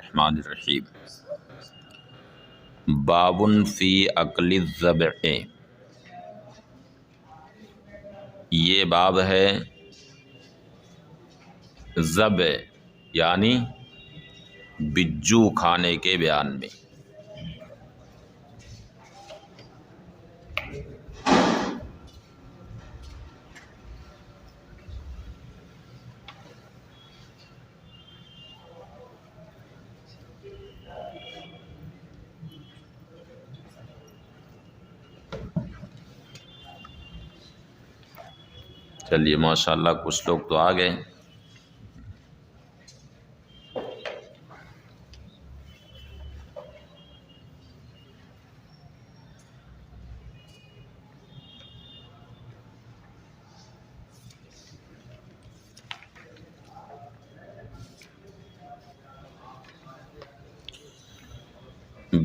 الرحمن الرحیم۔ باب فی اکل الضبع، یہ باب ہے ضبع یعنی بجو کھانے کے بیان میں۔ چلیے ماشاءاللہ کچھ لوگ تو آ گئے۔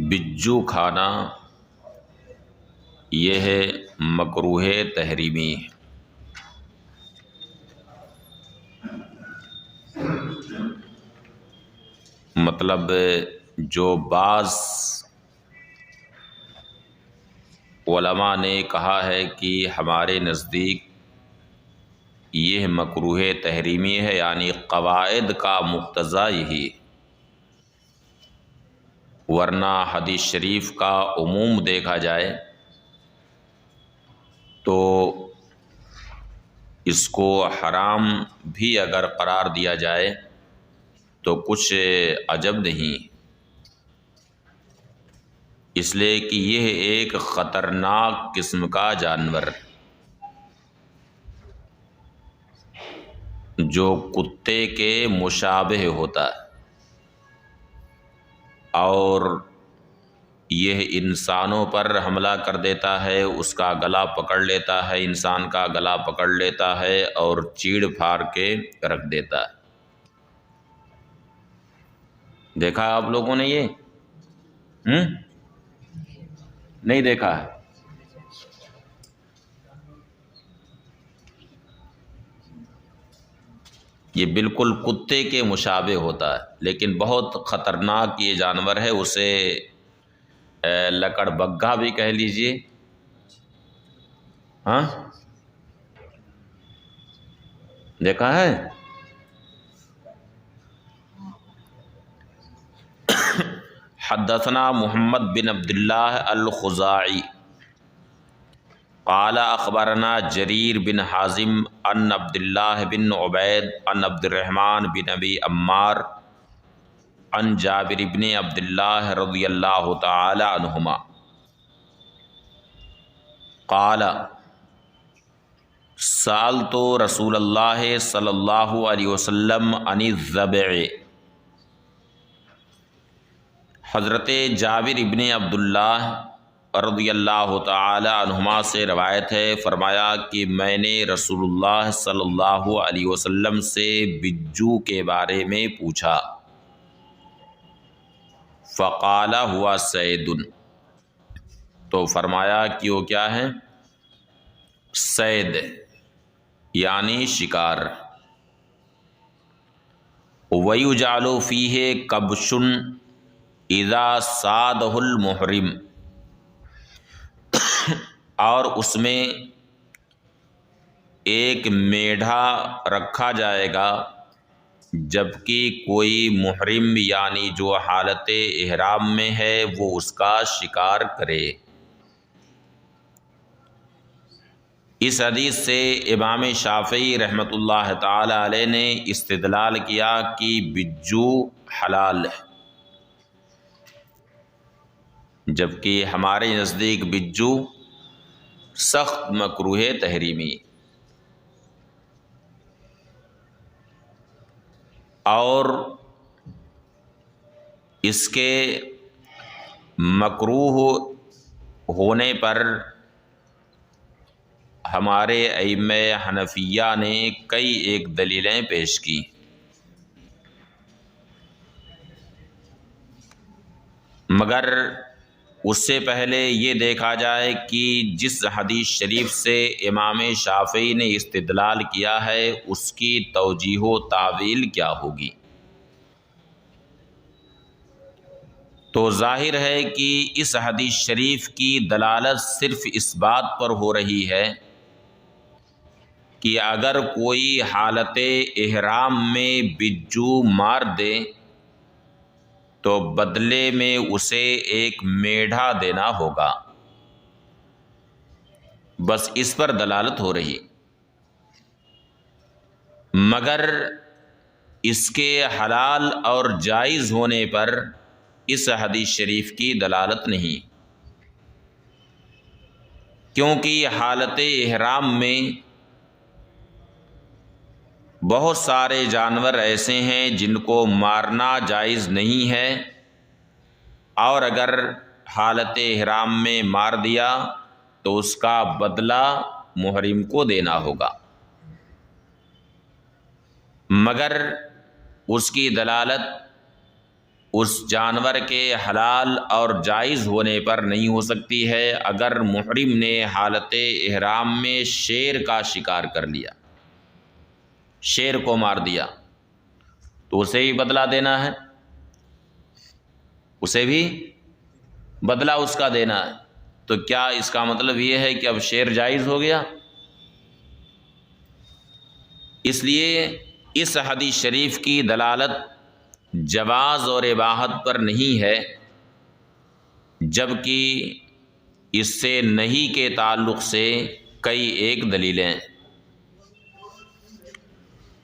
بجو کھانا یہ ہے مکروہ تحریمی، مطلب جو بعض علماء نے کہا ہے کہ ہمارے نزدیک یہ مکروہ تحریمی ہے، یعنی قواعد کا مقتضا یہی، ورنہ حدیث شریف کا عموم دیکھا جائے تو اس کو حرام بھی اگر قرار دیا جائے تو کچھ عجب نہیں، اس لیے کہ یہ ایک خطرناک قسم کا جانور جو کتے کے مشابہ ہوتا ہے، اور یہ انسانوں پر حملہ کر دیتا ہے، اس کا گلا پکڑ لیتا ہے، انسان کا گلا پکڑ لیتا ہے اور چیڑ پھاڑ کے رکھ دیتا ہے۔ دیکھا آپ لوگوں نے یہ؟ نہیں دیکھا ہے؟ یہ بالکل کتے کے مشابہ ہوتا ہے، لیکن بہت خطرناک یہ جانور ہے، اسے لکڑ بگھا بھی کہہ لیجئے۔ ہاں دیکھا ہے؟ حدثنا محمد بن عبداللہ الخزاعی قال اخبرنا جریر بن حازم عن عبداللہ بن عبید عن عبد الرحمن بن ابی عمار عن جابر بن عبداللہ رضی اللہ تعالی عنہما قال سألت رسول اللہ صلی اللہ علیہ وسلم عن الضبع، حضرت جابر ابن عبداللہ رضی اللہ تعالی عنہما سے روایت ہے، فرمایا کہ میں نے رسول اللہ صلی اللہ علیہ وسلم سے بجو کے بارے میں پوچھا، فقال ہوا صید، تو فرمایا کہ وہ کیا ہے؟ صید یعنی شکار۔ وَيُجْعَلُ فِيهِ كَبْشٌ اِذَا صَادَهُ الْمُحْرِمُ، اور اس میں ایک میڈھا رکھا جائے گا جبکہ کوئی محرم یعنی جو حالت احرام میں ہے وہ اس کا شکار کرے۔ اس حدیث سے امام شافعی رحمۃ اللہ تعالی علیہ نے استدلال کیا کہ بجو حلال ہے، جبکہ ہمارے نزدیک بجو سخت مکروہ تحریمی، اور اس کے مکروہ ہونے پر ہمارے ائمہ حنفیہ نے کئی ایک دلیلیں پیش کی، مگر اس سے پہلے یہ دیکھا جائے کہ جس حدیث شریف سے امام شافعی نے استدلال کیا ہے اس کی توجیہ و تعویل کیا ہوگی۔ تو ظاہر ہے کہ اس حدیث شریف کی دلالت صرف اس بات پر ہو رہی ہے کہ اگر کوئی حالت احرام میں بجو مار دے تو بدلے میں اسے ایک میڑھا دینا ہوگا، بس اس پر دلالت ہو رہی، مگر اس کے حلال اور جائز ہونے پر اس حدیث شریف کی دلالت نہیں، کیونکہ حالت احرام میں بہت سارے جانور ایسے ہیں جن کو مارنا جائز نہیں ہے، اور اگر حالت احرام میں مار دیا تو اس کا بدلہ محرم کو دینا ہوگا، مگر اس کی دلالت اس جانور کے حلال اور جائز ہونے پر نہیں ہو سکتی ہے۔ اگر محرم نے حالت احرام میں شیر کا شکار کر لیا، شیر کو مار دیا، تو اسے بھی بدلہ دینا ہے، اسے بھی بدلہ اس کا دینا ہے۔ تو کیا اس کا مطلب یہ ہے کہ اب شیر جائز ہو گیا؟ اس لیے اس حدیث شریف کی دلالت جواز اور اباحت پر نہیں ہے، جبکہ اس سے نہیں کے تعلق سے کئی ایک دلیلیں۔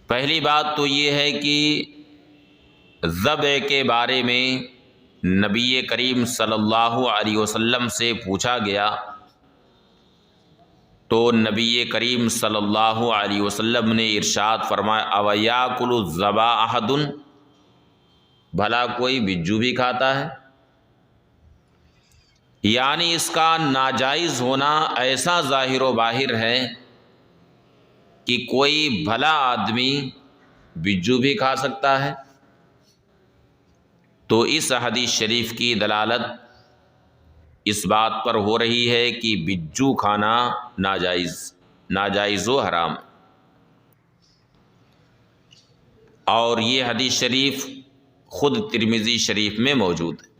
پہلی بات تو یہ ہے کہ ذبح کے بارے میں نبی کریم صلی اللہ علیہ وسلم سے پوچھا گیا تو نبی کریم صلی اللہ علیہ وسلم نے ارشاد فرمایا اویاکل الذبح احد، بھلا کوئی بجو بھی کھاتا ہے؟ یعنی اس کا ناجائز ہونا ایسا ظاہر و باہر ہے کہ کوئی بھلا آدمی بجو بھی کھا سکتا ہے۔ تو اس حدیث شریف کی دلالت اس بات پر ہو رہی ہے کہ بجو کھانا ناجائز و حرام، اور یہ حدیث شریف خود ترمذی شریف میں موجود ہے۔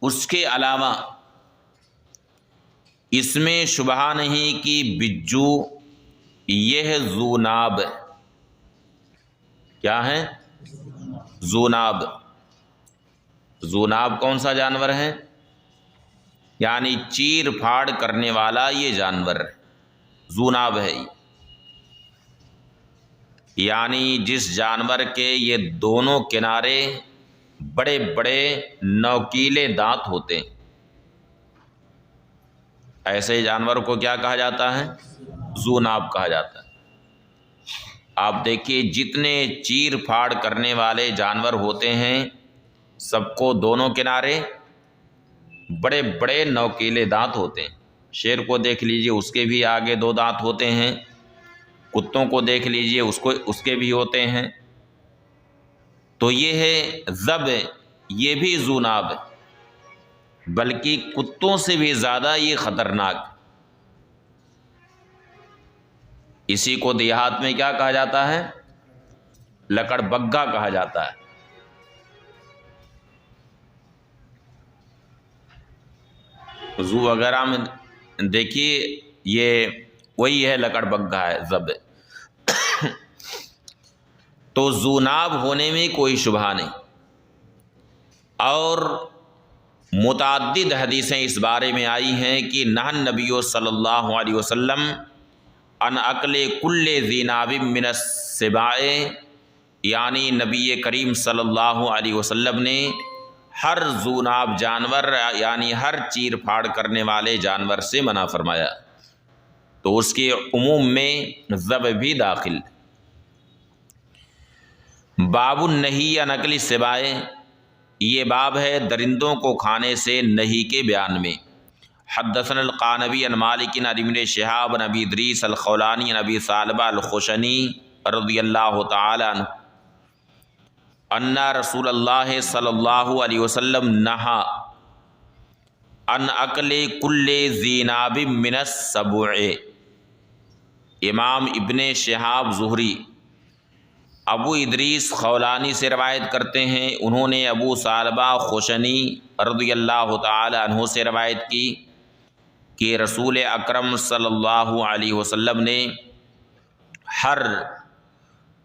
اس کے علاوہ اس میں شبہ نہیں کہ بجو یہ ذوناب، کیا ہے؟ ذوناب۔ ذوناب کون سا جانور ہے؟ یعنی چیر پھاڑ کرنے والا یہ جانور ذوناب ہے، یعنی جس جانور کے یہ دونوں کنارے بڑے بڑے نوکیلے دانت ہوتے ہیں، ایسے جانور کو کیا کہا جاتا ہے؟ ذوناب کہا جاتا ہے۔ آپ دیکھیے جتنے چیر پھاڑ کرنے والے جانور ہوتے ہیں سب کو دونوں کنارے بڑے بڑے نوکیلے دانت ہوتے ہیں۔ شیر کو دیکھ لیجئے، اس کے بھی آگے دو دانت ہوتے ہیں، کتوں کو دیکھ لیجئے، اس کے بھی ہوتے ہیں۔ تو یہ ہے ذبح، یہ بھی ذوناب ہے، بلکہ کتوں سے بھی زیادہ یہ خطرناک۔ اسی کو دیہات میں کیا کہا جاتا ہے؟ لکڑ بگھا کہا جاتا ہے۔ زو وغیرہ میں دیکھیے یہ وہی ہے، لکڑ بگھا ہے ذبح۔ تو ذوناب ہونے میں کوئی شبہ نہیں، اور متعدد حدیثیں اس بارے میں آئی ہیں کہ نہى النبی صلی اللہ علیہ وسلم عن اکل کل ذی ناب من السباع، یعنی نبی کریم صلی اللہ علیہ وسلم نے ہر ذوناب جانور یعنی ہر چیر پھاڑ کرنے والے جانور سے منع فرمایا، تو اس کے عموم میں ذبح بھی داخل۔ باب النہی عن اکل السباع، یہ باب ہے درندوں کو کھانے سے نہی کے بیان میں۔ حدثنا القعنبی عن مالک عن ابن شہاب عن ابی ادریس الخولانی عن ابی ثعلبہ الخشنی رضی اللہ تعالی عنہ ان رسول اللہ صلی اللہ علیہ وسلم نہا عن اکل کل ذی ناب من السبع۔ امام ابن شہاب زہری ابو ادریس خولانی سے روایت کرتے ہیں، انہوں نے ابو ثعلبہ خوشنی رضی اللہ تعالی عنہ سے روایت کی کہ رسول اکرم صلی اللہ علیہ وسلم نے ہر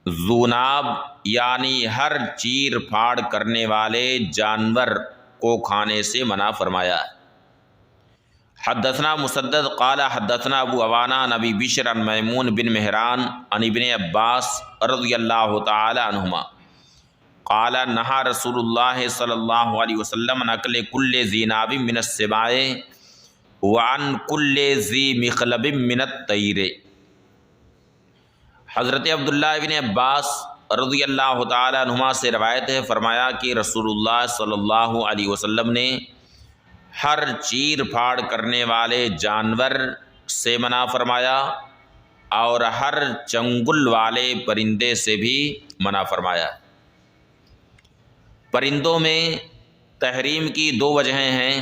ذوناب یعنی ہر چیر پھاڑ کرنے والے جانور کو کھانے سے منع فرمایا۔ حدثنا مسدد قال حدثنا ابو عوانہ عن ابی بشر عن میمون بن مہران عن ابن عباس رضی اللہ تعالی عنہما قال نہا رسول اللہ صلی اللہ علیہ وسلم عن اکل کل ذی ناب من السباع وعن کل ذی مخلب من الطیر۔ حضرت عبداللہ ابن عباس رضی اللہ تعالی عنہما سے روایت ہے، فرمایا کہ رسول اللہ صلی اللہ علیہ وسلم نے ہر چیر پھاڑ کرنے والے جانور سے منع فرمایا اور ہر چنگل والے پرندے سے بھی منع فرمایا۔ پرندوں میں تحریم کی دو وجہیں ہیں،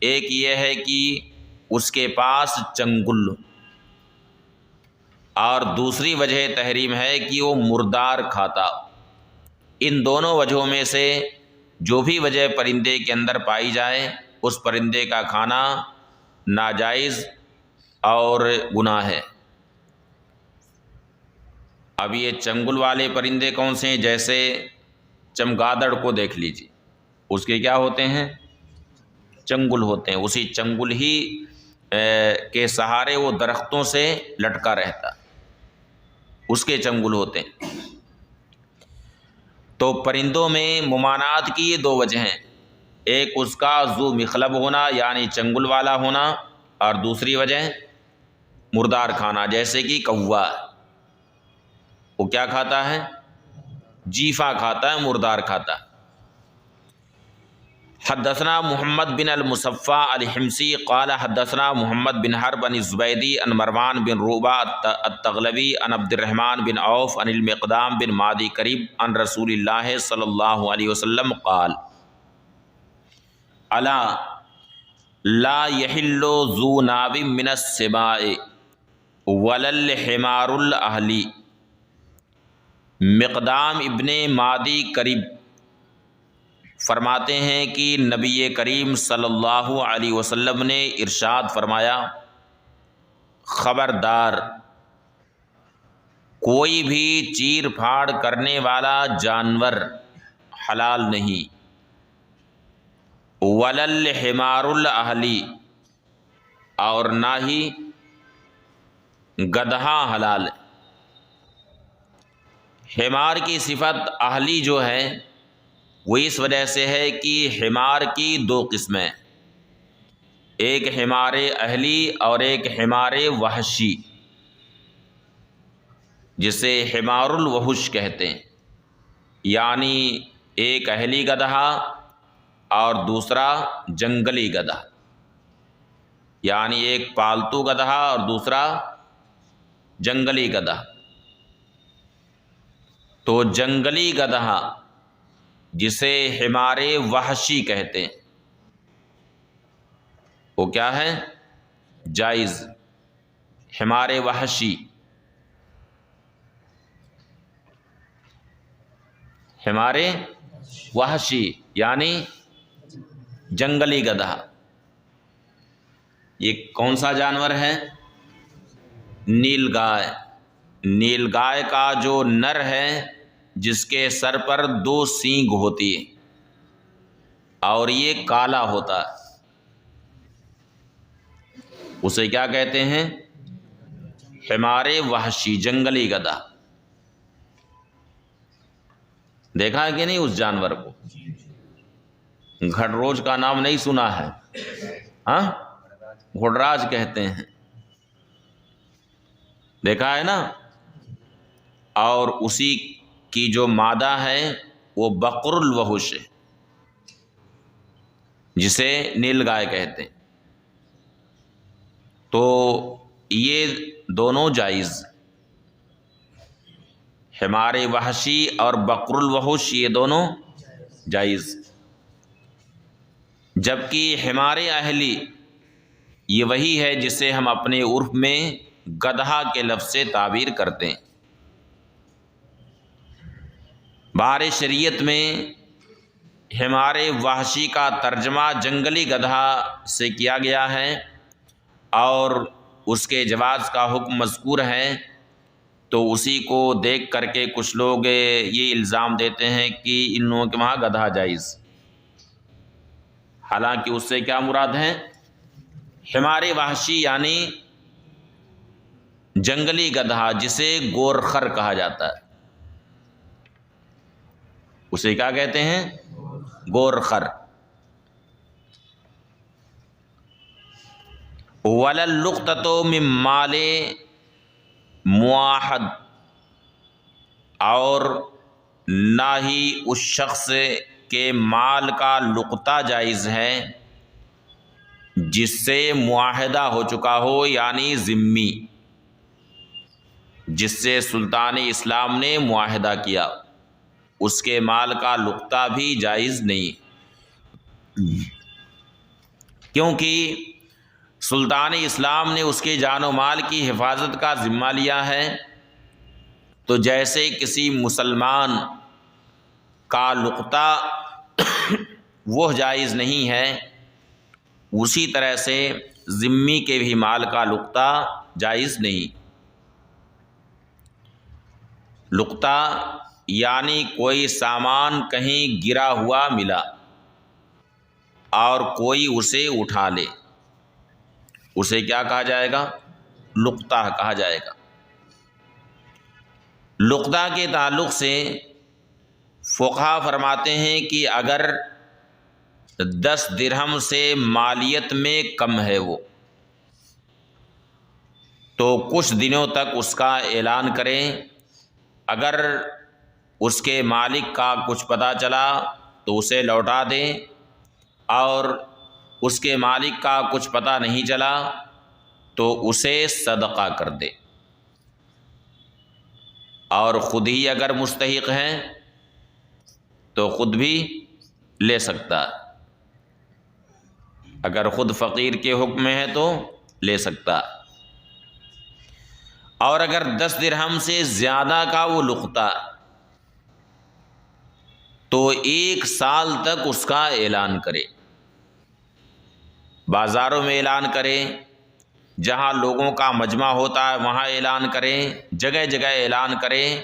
ایک یہ ہے کہ اس کے پاس چنگل، اور دوسری وجہ تحریم ہے کہ وہ مردار کھاتا۔ ان دونوں وجہوں میں سے جو بھی وجہ پرندے کے اندر پائی جائے اس پرندے کا کھانا ناجائز اور گناہ ہے۔ اب یہ چنگل والے پرندے کون سے ہیں؟ جیسے چمگادڑ کو دیکھ لیجیے، اس کے کیا ہوتے ہیں؟ چنگل ہوتے ہیں، اسی چنگل ہی کے سہارے وہ درختوں سے لٹکا رہتا، اس کے چنگل ہوتے ہیں۔ تو پرندوں میں ممانعت کی یہ دو وجہ ہیں، ایک اس کا ذو مخلب ہونا یعنی چنگل والا ہونا، اور دوسری وجہ مردار کھانا، جیسے کہ کوا، وہ کیا کھاتا ہے؟ جیفا کھاتا ہے، مردار کھاتا ہے۔ حدثنا محمد بن المصفى الحمصی قال حدثنا محمد بن حرب عن الزبیدی عن مروان بن روبہ التغلبی عن عبد الرحمن بن عوف عن المقدام بن مادی کریب عن رسول اللہ صلی اللہ علیہ وسلم قال الا لا يحل ذو ناب من السباع ولا الحمار الاہلی۔ مقدام ابن مادی کریب فرماتے ہیں کہ نبی کریم صلی اللہ علیہ وسلم نے ارشاد فرمایا، خبردار کوئی بھی چیر پھاڑ کرنے والا جانور حلال نہیں، ولا الحمار الاہلی، اور نہ ہی گدھا حلال ہے۔ حمار کی صفت اہلی جو ہے وہ اس وجہ سے ہے کہ حمار کی دو قسمیں، ایک حمار اہلی اور ایک حمار وحشی، جسے حمار الوحش کہتے ہیں، یعنی ایک اہلی گدھا اور دوسرا جنگلی گدھا، یعنی ایک پالتو گدھا اور دوسرا جنگلی گدھا۔ تو جنگلی گدھا جسے حمار وحشی کہتے ہیں وہ کیا ہے؟ جائز۔ حمار وحشی، حمار وحشی یعنی جنگلی گدھا، یہ کون سا جانور ہے؟ نیل گائے۔ نیل گائے کا جو نر ہے جس کے سر پر دو سینگ ہوتی ہے اور یہ کالا ہوتا ہے، اسے کیا کہتے ہیں؟ حمار وحشی، جنگلی گدھا۔ دیکھا ہے کہ نہیں اس جانور کو؟ گھڑروج کا نام نہیں سنا ہے؟ ہاں، گھڑراج کہتے ہیں، دیکھا ہے نا؟ اور اسی کی جو مادہ ہے وہ بقر الوحش ہے، جسے نیل گائے کہتے ہیں۔ تو یہ دونوں جائز، حمار وحشی اور بقر الوحش یہ دونوں جائز، جبکہ حمار اہلی یہ وہی ہے جسے ہم اپنے عرف میں گدھا کے لفظ سے تعبیر کرتے ہیں۔ بہار شریعت میں حمار وحشی کا ترجمہ جنگلی گدھا سے کیا گیا ہے اور اس کے جواز کا حکم مذکور ہے، تو اسی کو دیکھ کر کے کچھ لوگ یہ الزام دیتے ہیں کہ ان لوگوں کے وہاں گدھا جائز، حالانکہ اس سے کیا مراد ہے؟ حمار وحشی یعنی جنگلی گدھا جسے گورخر کہا جاتا ہے، اسے کیا کہتے ہیں؟ گورخر۔ وَلَا اللُّقْطَةُ مِن مَّالِ مُوَاحَد، اور نہ ہی اس شخص کے مال کا لقطہ جائز ہے جس سے معاہدہ ہو چکا ہو، یعنی ذمی، جس سے سلطان اسلام نے معاہدہ کیا، اس کے مال کا لقطہ بھی جائز نہیں، کیونکہ سلطان اسلام نے اس کے جان و مال کی حفاظت کا ذمہ لیا ہے، تو جیسے کسی مسلمان کا لقطہ وہ جائز نہیں ہے، اسی طرح سے ذمی کے بھی مال کا لقطہ جائز نہیں۔ لقطہ یعنی کوئی سامان کہیں گرا ہوا ملا اور کوئی اسے اٹھا لے، اسے کیا کہا جائے گا؟ لقطہ کہا جائے گا۔ لقطہ کے تعلق سے فقہا فرماتے ہیں کہ اگر 10 درہم سے مالیت میں کم ہے وہ، تو کچھ دنوں تک اس کا اعلان کریں، اگر اس کے مالک کا کچھ پتہ چلا تو اسے لوٹا دیں، اور اس کے مالک کا کچھ پتہ نہیں چلا تو اسے صدقہ کر دے، اور خود ہی اگر مستحق ہیں تو خود بھی لے سکتا ہے، اگر خود فقیر کے حکم میں ہے تو لے سکتا ہے، اور اگر 10 درہم سے زیادہ کا وہ لقطہ تو 1 سال تک اس کا اعلان کرے، بازاروں میں اعلان کرے، جہاں لوگوں کا مجمع ہوتا ہے وہاں اعلان کریں، جگہ جگہ اعلان کریں،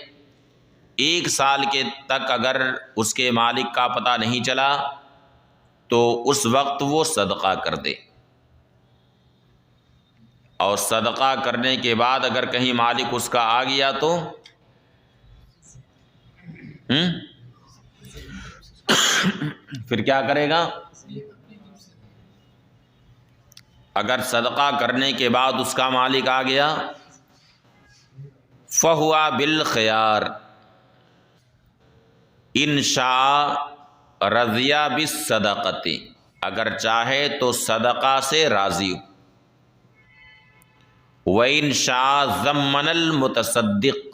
1 سال کے تک اگر اس کے مالک کا پتہ نہیں چلا تو اس وقت وہ صدقہ کر دے، اور صدقہ کرنے کے بعد اگر کہیں مالک اس کا آ گیا تو پھر کیا کرے گا؟ اگر صدقہ کرنے کے بعد اس کا مالک آ گیا، فَهُوَ بِالْخِيَارِ إِنْ شَاءَ رَضِيَ بِالصَّدَقَةِ، اگر چاہے تو صدقہ سے راضی ہو، وَإِنْ شَاءَ ضَمَّنَ الْمُتَصَدِّقِ،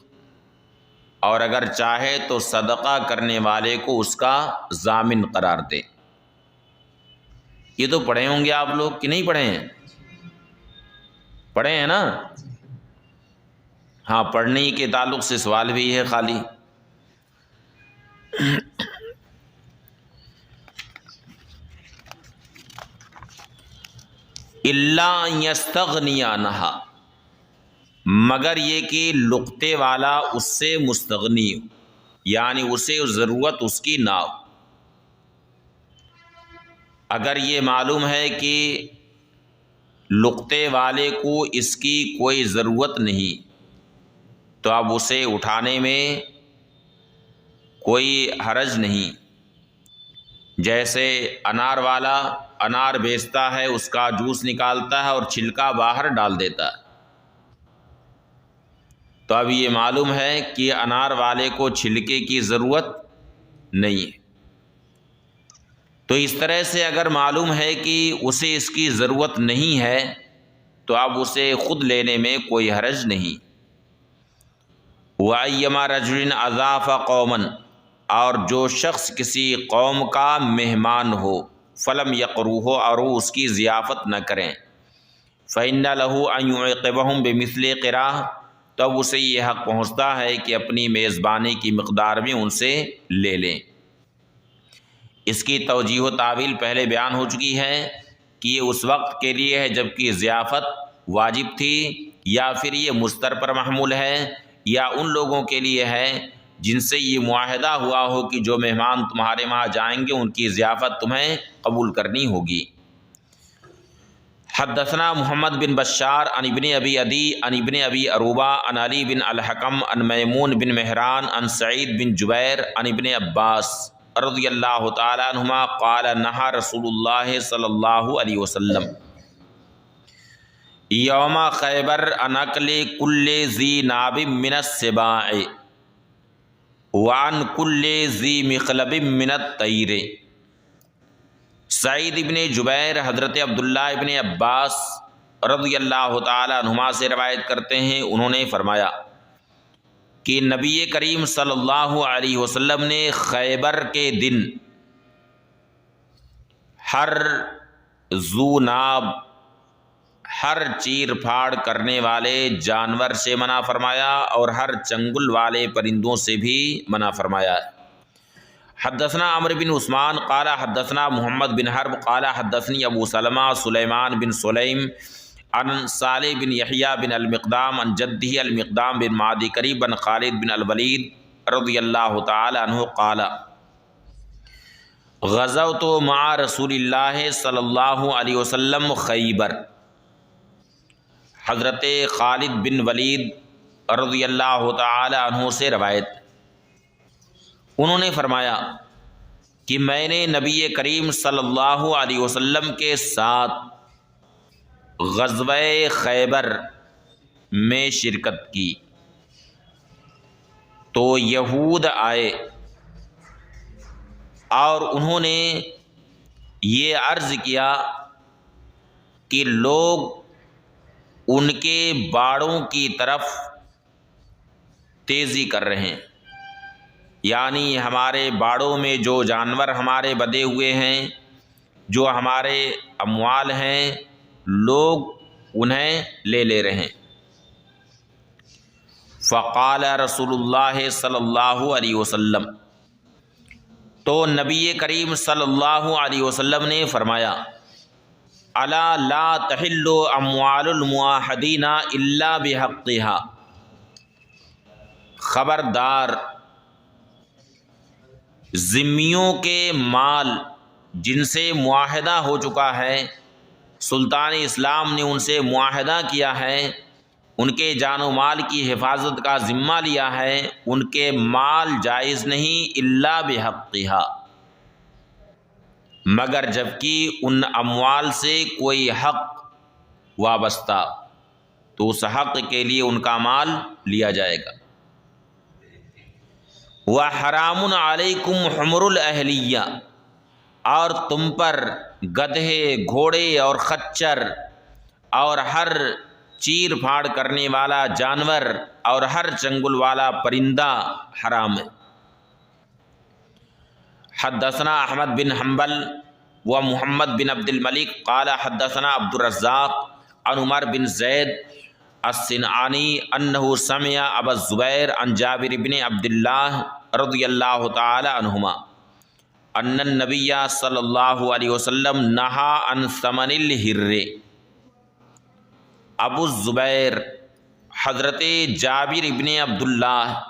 اور اگر چاہے تو صدقہ کرنے والے کو اس کا ضامن قرار دے۔ یہ تو پڑھے ہوں گے آپ لوگ کہ نہیں پڑھے ہیں؟ پڑھے ہیں نا؟ ہاں، پڑھنے کے تعلق سے سوال بھی ہے خالی۔ إِلَّا أَن يَسْتَغْنِيَ عَنْهَا، مگر یہ کہ لقطے والا اس سے مستغنی ہو، یعنی اسے ضرورت اس کی نہ ہو۔ اگر یہ معلوم ہے کہ لقطے والے کو اس کی کوئی ضرورت نہیں تو اب اسے اٹھانے میں کوئی حرج نہیں، جیسے انار والا انار بیچتا ہے، اس کا جوس نکالتا ہے اور چھلکا باہر ڈال دیتا ہے، تو اب یہ معلوم ہے کہ انار والے کو چھلکے کی ضرورت نہیں ہے، تو اس طرح سے اگر معلوم ہے کہ اسے اس کی ضرورت نہیں ہے تو اب اسے خود لینے میں کوئی حرج نہیں۔ وَأَيَّمَا رَجُلٍ أَضَافَ قَوْمًا، اور جو شخص کسی قوم کا مہمان ہو، فَلَمْ يَقْرُوهُ، اور وہ اس کی ضیافت نہ کریں، فَإِنَّ لَهُ أَن يُعِقِبَهُمْ بِمِثْلِ قِرَاهِ، تب اسے یہ حق پہنچتا ہے کہ اپنی میزبانی کی مقدار میں ان سے لے لیں۔ اس کی توجیہ و تعویل پہلے بیان ہو چکی ہے کہ یہ اس وقت کے لیے ہے جب کہ ضیافت واجب تھی، یا پھر یہ مضطر پر محمول ہے، یا ان لوگوں کے لیے ہے جن سے یہ معاہدہ ہوا ہو کہ جو مہمان تمہارے وہاں جائیں گے ان کی ضیافت تمہیں قبول کرنی ہوگی۔ حدثنا محمد بن بشار عن ابن ابی عدی عن ابن ابی عروبہ عن علی بن الحکم عن میمون بن مہران عن سعید بن جبیر عن ابن عباس رضی اللہ تعالی عنہما قال نہا رسول اللہ صلی اللہ علیہ وسلم یوم خیبر عن اکل کل ذی ناب من السباع وعن کل ذی مخلب من الطیر۔ سعید ابن جبیر حضرت عبداللہ ابن عباس رضی اللہ تعالی عنہما سے روایت کرتے ہیں، انہوں نے فرمایا کہ نبی کریم صلی اللہ علیہ وسلم نے خیبر کے دن ہر ذو ناب، ہر چیر پھاڑ کرنے والے جانور سے منع فرمایا اور ہر چنگل والے پرندوں سے بھی منع فرمایا۔ حدثنا عمرو بن عثمان قال حدثنا محمد بن حرب قال حدثني ابو سلمہ سلیمان بن سلیم عن صالح بن یحییٰ بن المقدام عن جدہ المقدام بن معدی قریب بن خالد بن الولید رضی اللہ تعالی عنہ قال غزوت مع رسول اللہ صلی اللہ علیہ وسلم خیبر۔ حضرت خالد بن ولید رضی اللہ تعالی عنہ سے روایت، انہوں نے فرمایا کہ میں نے نبی کریم صلی اللہ علیہ وسلم کے ساتھ غزوہ خیبر میں شرکت کی، تو یہود آئے اور انہوں نے یہ عرض کیا کہ لوگ ان کے باڑوں کی طرف تیزی کر رہے ہیں، یعنی ہمارے باڑوں میں جو جانور ہمارے بدے ہوئے ہیں، جو ہمارے اموال ہیں، لوگ انہیں لے رہے ہیں۔ فقال رسول اللہ صلی اللہ علیہ وسلم، تو نبی کریم صلی اللہ علیہ وسلم نے فرمایا الا لا تحل اموال الموحدین الا بحقها، خبردار، ذمیوں کے مال جن سے معاہدہ ہو چکا ہے، سلطان اسلام نے ان سے معاہدہ کیا ہے، ان کے جان و مال کی حفاظت کا ذمہ لیا ہے، ان کے مال جائز نہیں الا بحقها، مگر جبکہ ان اموال سے کوئی حق وابستہ، تو اس حق کے لیے ان کا مال لیا جائے گا۔ وَحَرَامٌ عَلَيْكُمْ حُمُرُ الْأَهْلِيَّةِ، اور تم پر گدھے، گھوڑے اور خچر اور ہر چیر پھاڑ کرنے والا جانور اور ہر چنگل والا پرندہ حرام ہے۔ حدثنا احمد بن حنبل و محمد بن عبد الملک قال حدثنا عبد الرزاق عن عمر بن زید الصنعانی انہ سمع ابا الزبیر عن جابر بن عبد اللہ رضی اللہ تعالی عنہما ان النبی صلی اللہ علیہ وسلم نہا عن ثمن الحر۔ ابو الزبیر حضرت جابر ابن عبداللہ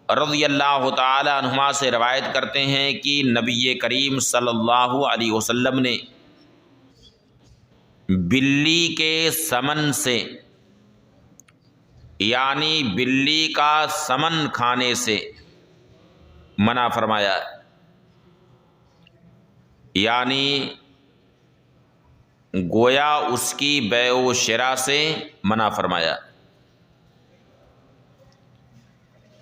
رضی اللہ تعالی عنہما سے روایت کرتے ہیں کہ نبی کریم صلی اللہ علیہ وسلم نے بلی کے سمن سے، یعنی بلی کا سمن کھانے سے منع فرمایا، یعنی گویا اس کی بیع و شراء سے منع فرمایا۔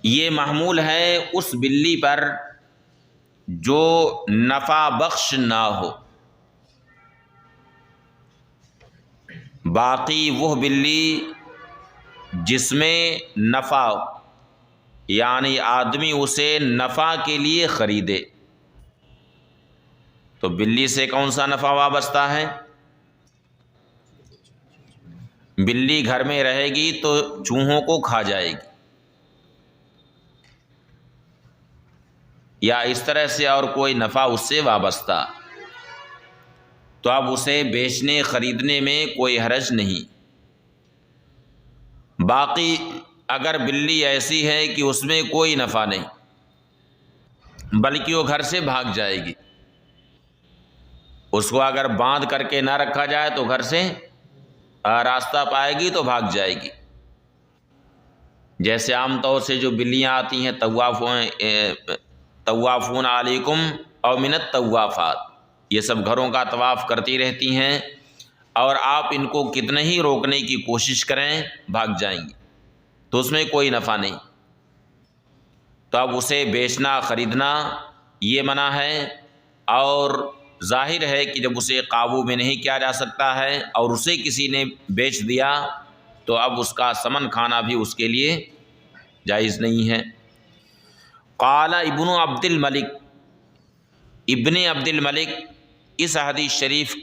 یہ محمول ہے اس بلی پر جو نفع بخش نہ ہو، باقی وہ بلی جس میں نفع، یعنی آدمی اسے نفع کے لیے خریدے، تو بلی سے کون سا نفع وابستہ ہے؟ بلی گھر میں رہے گی تو چوہوں کو کھا جائے گی، یا اس طرح سے اور کوئی نفع اس سے وابستہ، تو اب اسے بیچنے خریدنے میں کوئی حرج نہیں۔ باقی اگر بلی ایسی ہے کہ اس میں کوئی نفع نہیں بلکہ وہ گھر سے بھاگ جائے گی، اس کو اگر باندھ کر کے نہ رکھا جائے تو گھر سے راستہ پائے گی تو بھاگ جائے گی، جیسے عام طور سے جو بلیاں آتی ہیں طوافون علیکم او من الطوافات، یہ سب گھروں کا طواف کرتی رہتی ہیں، اور آپ ان کو کتنے ہی روکنے کی کوشش کریں بھاگ جائیں گی، تو اس میں کوئی نفع نہیں۔ تو اب اسے بیچنا خریدنا یہ منع ہے، اور ظاہر ہے کہ جب اسے قابو میں نہیں کیا جا سکتا ہے اور اسے کسی نے بیچ دیا تو اب اس کا ثمن کھانا بھی اس کے لیے جائز نہیں ہے۔ قال ابن عبد الملک، ابن عبد الملک اس حدیث شریف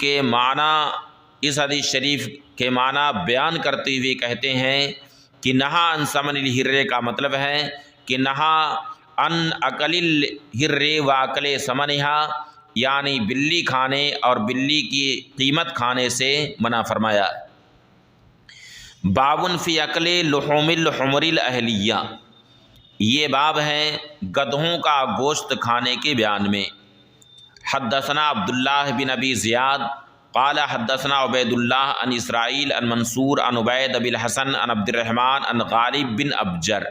کے معنی بیان کرتے ہوئے کہتے ہیں کہ نہا عن ثمن الحر کا مطلب ہے کہ نہا عن اکل الحر و اکل ثمنہا، یعنی بلی کھانے اور بلی کی قیمت کھانے سے منع فرمایا۔ بابن فی اکل لحوم الحمر الاہلیہ، یہ باب ہے گدھوں کا گوشت کھانے کے بیان میں۔ حدثنا عبداللہ بن ابی زیاد قال حدثنا عبید اللہ عن اسرائیل عن منصور عن عبید ابی الحسن عن عبد الرحمن عن غالب بن ابجر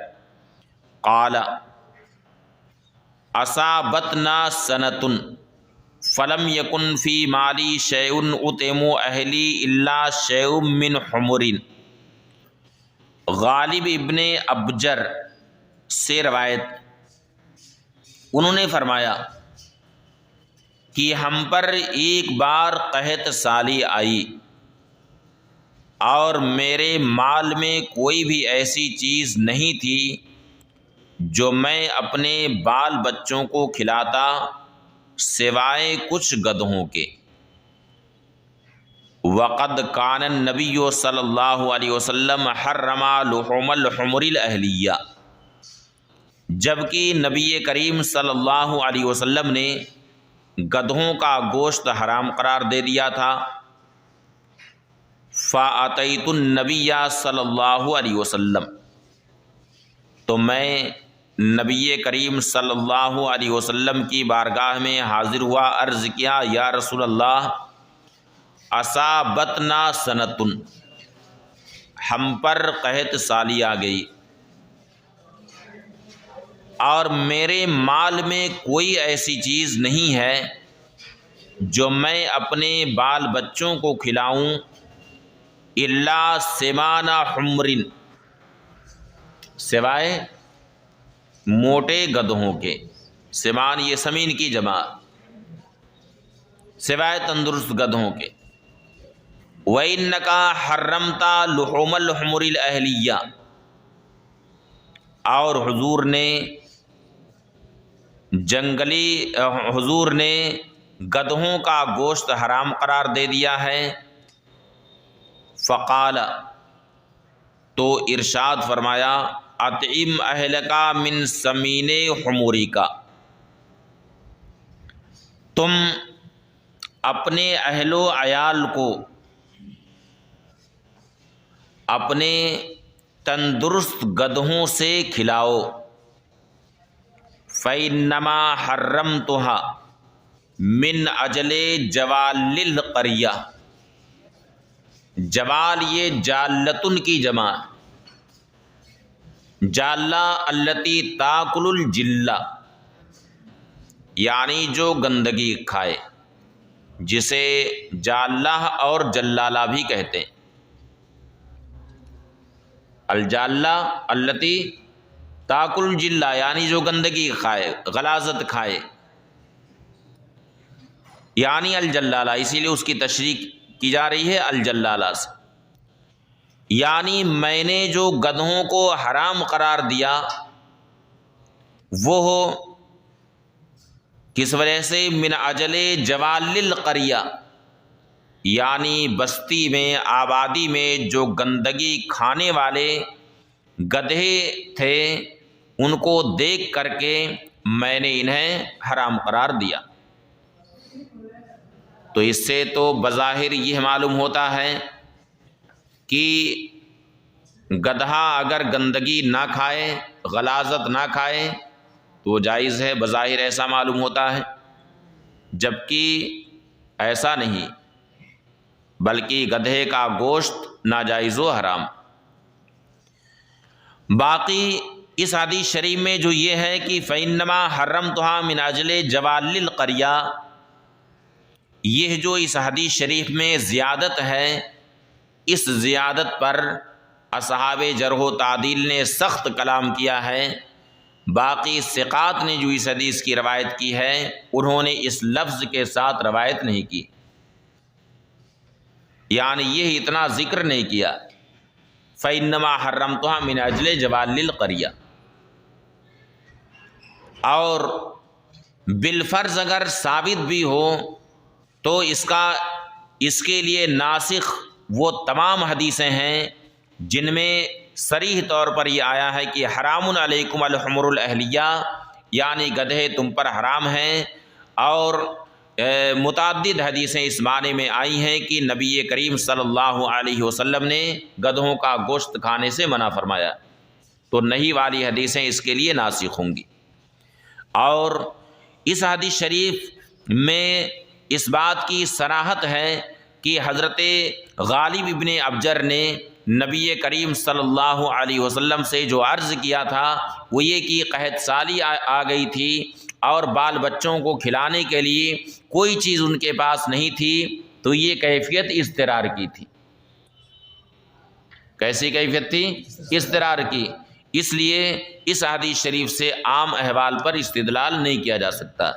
قال اصابتنا سنۃ فلم یکن فی مالی شیء اطعم اہلی الا شیء من حمر۔ غالب ابن ابجر سے روایت، انہوں نے فرمایا کہ ہم پر ایک بار قحط سالی آئی اور میرے مال میں کوئی بھی ایسی چیز نہیں تھی جو میں اپنے بال بچوں کو کھلاتا سوائے کچھ گدھوں کے۔ وقد کان النبی صلی اللہ علیہ وسلم حرم لحوم الحمر الاہلیہ، جبکہ نبی کریم صلی اللہ علیہ وسلم نے گدھوں کا گوشت حرام قرار دے دیا تھا۔ فَأَتَيْتُ النَّبِيَّ صلی اللہ علیہ وسلم، تو میں نبی کریم صلی اللہ علیہ وسلم کی بارگاہ میں حاضر ہوا، عرض کیا یا رسول اللہ اصابتنا سنۃ، ہم پر قحط سالی آ گئی اور میرے مال میں کوئی ایسی چیز نہیں ہے جو میں اپنے بال بچوں کو کھلاؤں الا سمان حمر، سوائے موٹے گدھوں کے۔ سمان یہ سمین کی جمع، سوائے تندرست گدھوں کے۔ وَإِنَّكَ حَرَّمْتَ لُحُومَ الْحُمُرِ الْأَهْلِيَّةِ، اور حضور نے گدھوں کا گوشت حرام قرار دے دیا ہے۔ فقال، تو ارشاد فرمایا اطعم اہلک من سمین حمورک، تم اپنے اہل و عیال کو اپنے تندرست گدھوں سے کھلاؤ۔ فَإِنَّمَا حَرَّمْتُهَا مِنْ أَجْلِ جَوَالِ الْقَرْيَةِ، جوال یہ جالتن کی جمع، جالہ التی تاکل الجلہ، یعنی جو گندگی کھائے، جسے جالہ اور جلالہ بھی کہتے ہیں۔ الجالہ التی تاکل الجلہ، یعنی جو گندگی کھائے، غلاظت کھائے، یعنی الجلالہ، اسی لیے اس کی تشریح کی جا رہی ہے الجلالہ سے۔ یعنی میں نے جو گدھوں کو حرام قرار دیا وہ ہو کس وجہ سے، من اجل جوال القریہ، یعنی بستی میں آبادی میں جو گندگی کھانے والے گدھے تھے ان کو دیکھ کر کے میں نے انہیں حرام قرار دیا۔ تو اس سے تو بظاہر یہ معلوم ہوتا ہے کہ گدھا اگر گندگی نہ کھائے، غلاظت نہ کھائے تو جائز ہے، بظاہر ایسا معلوم ہوتا ہے، جبکہ ایسا نہیں، بلکہ گدھے کا گوشت ناجائز و حرام۔ باقی اس حدیث شریف میں جو یہ ہے کہ فَإِنَّمَا حَرَّمْتُهَا مِنْ أَجْلِ جَوَالِ الْقَرْيَةِ، یہ جو اس حدیث شریف میں زیادت ہے، اس زیادت پر اصحاب جرح و تعدیل نے سخت کلام کیا ہے۔ باقی ثقات نے جو اس حدیث کی روایت کی ہے انہوں نے اس لفظ کے ساتھ روایت نہیں کی، یعنی یہ اتنا ذکر نہیں کیا فَإِنَّمَا حَرَّمْتُهَا مِنْ أَجْلِ جَوَالِ الْقَرْيَةِ۔ اور بالفرض اگر ثابت بھی ہو تو اس کے لیے ناسخ وہ تمام حدیثیں ہیں جن میں صریح طور پر یہ آیا ہے کہ حرام علیکم الحمر الاہلیہ، یعنی گدھے تم پر حرام ہیں، اور متعدد حدیثیں اس معنی میں آئی ہیں کہ نبی کریم صلی اللہ علیہ وسلم نے گدھوں کا گوشت کھانے سے منع فرمایا، تو نہیں والی حدیثیں اس کے لیے ناسخ ہوں گی۔ اور اس حدیث شریف میں اس بات کی صراحت ہے کہ حضرت غالب ابن ابجر نے نبی کریم صلی اللہ علیہ وسلم سے جو عرض کیا تھا وہ یہ کہ قحط سالی آ گئی تھی اور بال بچوں کو کھلانے کے لیے کوئی چیز ان کے پاس نہیں تھی، تو یہ کیفیت اضطرار کی تھی۔ کیسی کیفیت تھی؟ اضطرار کی۔ اس لیے اس حدیث شریف سے عام احوال پر استدلال نہیں کیا جا سکتا۔